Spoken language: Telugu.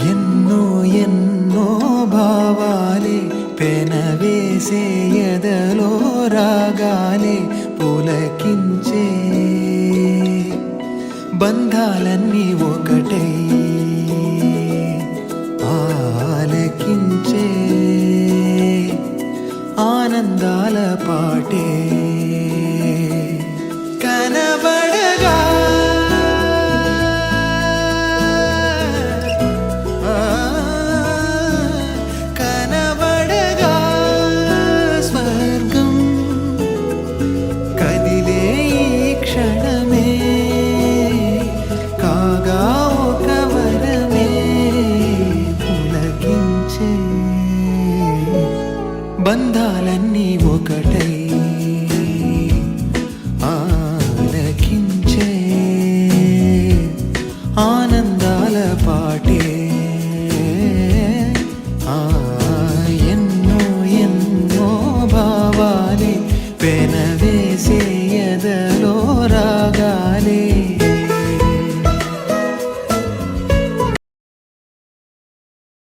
ఎన్నో ఎన్నో భావాలే పెనవేసే ఎదలో రాగాలే పులకించే బంధాలన్నీ ఒకటై ఆలకించే ఆనందాల పాటే కనబడగా కనబడగా స్వర్గం కదిలే ఈ క్షణమే కాగా ఒక వరమే పులకించే బంధాలన్నీ ఒకటై ఆలకించే ఆనందాల పాటే ఎన్నో ఎన్నో భావాలే పెనవేసే